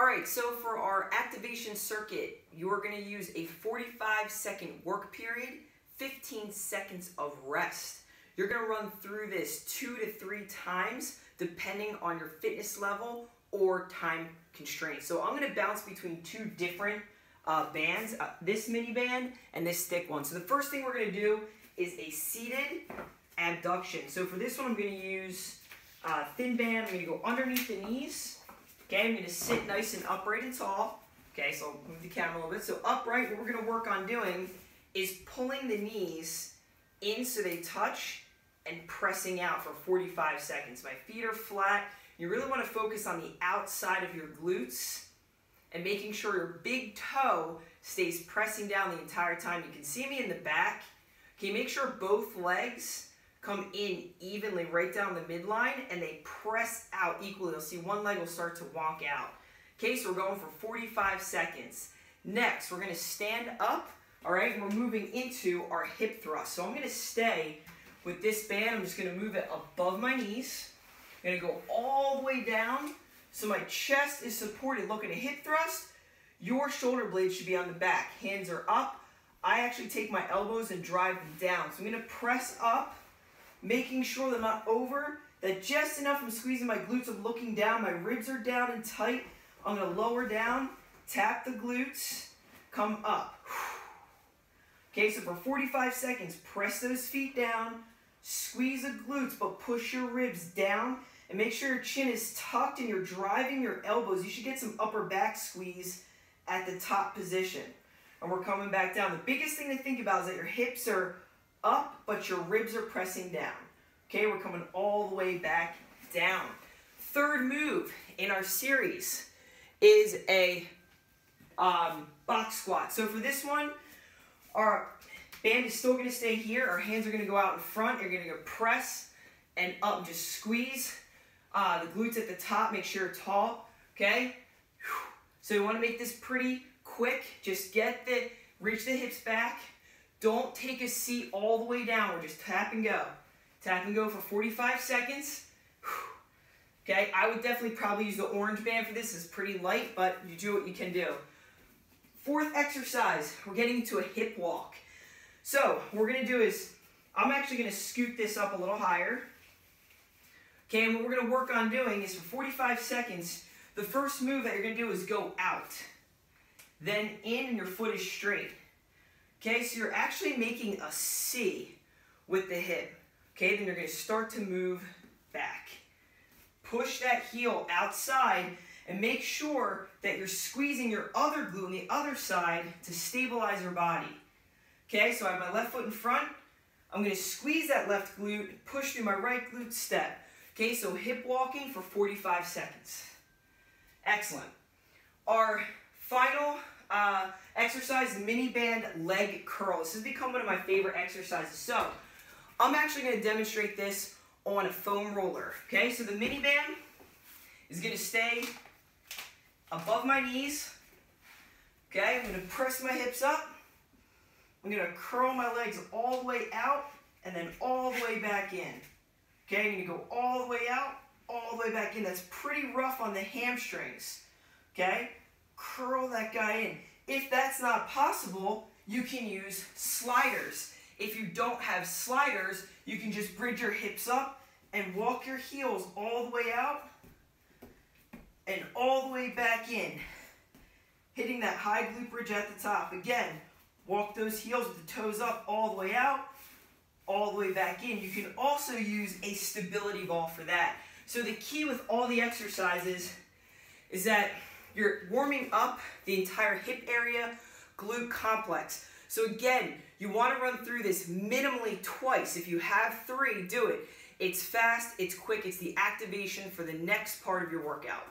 All right, so for our activation circuit, you're going to use a 45-second work period, 15 seconds of rest. You're going to run through this 2 to 3 times depending on your fitness level or time constraints. So I'm going to bounce between 2 different bands, this mini band and this stick one. So the first thing we're going to do is a seated abduction. So for this one, I'm going to use thin band. I'm going to go underneath the knees. Okay, I'm going to sit nice and upright and tall. Okay, so I'll move the camera a little bit. So upright, what we're going to work on doing is pulling the knees in so they touch and pressing out for 45 seconds. My feet are flat. You really want to focus on the outside of your glutes and making sure your big toe stays pressing down the entire time. You can see me in the back. Okay, make sure both legs come in evenly right down the midline and they press out equally. You'll see one leg will start to wonk out. Okay, so we're going for 45 seconds. Next, we're going to stand up, all right, and we're moving into our hip thrust. So I'm going to stay with this band. I'm just going to move it above my knees. I'm going to go all the way down so my chest is supported. Look at a hip thrust. Your shoulder blades should be on the back. Hands are up. I actually take my elbows and drive them down. So I'm going to press up, making sure they're not over, that just enough I'm squeezing my glutes, I'm looking down, my ribs are down and tight. I'm going to lower down, tap the glutes, come up. Okay, so for 45 seconds, press those feet down, squeeze the glutes, but push your ribs down, and make sure your chin is tucked and you're driving your elbows. You should get some upper back squeeze at the top position. And we're coming back down. The biggest thing to think about is that your hips are up, but your ribs are pressing down. Okay, we're coming all the way back down. Third move in our series is a box squat. So for this one, our band is still going to stay here. Our hands are going to go out in front. You're going to go press and up and just squeeze the glutes at the top. Make sure you're tall. Okay, so you want to make this pretty quick. Just reach the hips back. Don't take a seat all the way down. We're just tap and go. Tap and go for 45 seconds. Okay, I would definitely probably use the orange band for this. It's pretty light, but you do what you can do. Fourth exercise, we're getting into a hip walk. So what we're going to do is, I'm actually going to scoot this up a little higher. Okay, and what we're going to work on doing is for 45 seconds, the first move that you're going to do is go out. Then in and your foot is straight. Okay, so you're actually making a C with the hip. Okay, then you're going to start to move back. Push that heel outside and make sure that you're squeezing your other glute on the other side to stabilize your body. Okay, so I have my left foot in front. I'm going to squeeze that left glute, push through my right glute, step. Okay, so hip walking for 45 seconds. Excellent. Our final exercise, mini band leg curl. This has become one of my favorite exercises. So I'm actually going to demonstrate this on a foam roller. Okay, so the mini band is going to stay above my knees. Okay, I'm going to press my hips up. I'm going to curl my legs all the way out and then all the way back in. Okay, I'm going to go all the way out, all the way back in. That's pretty rough on the hamstrings. Okay, curl that guy in. If that's not possible, you can use sliders. If you don't have sliders, you can just bridge your hips up and walk your heels all the way out and all the way back in, hitting that high glute bridge at the top. Again, walk those heels with the toes up all the way out, all the way back in. You can also use a stability ball for that. So the key with all the exercises is that you're warming up the entire hip area, glute complex. So again, you want to run through this minimally twice. If you have 3, do it. It's fast, it's quick, it's the activation for the next part of your workout.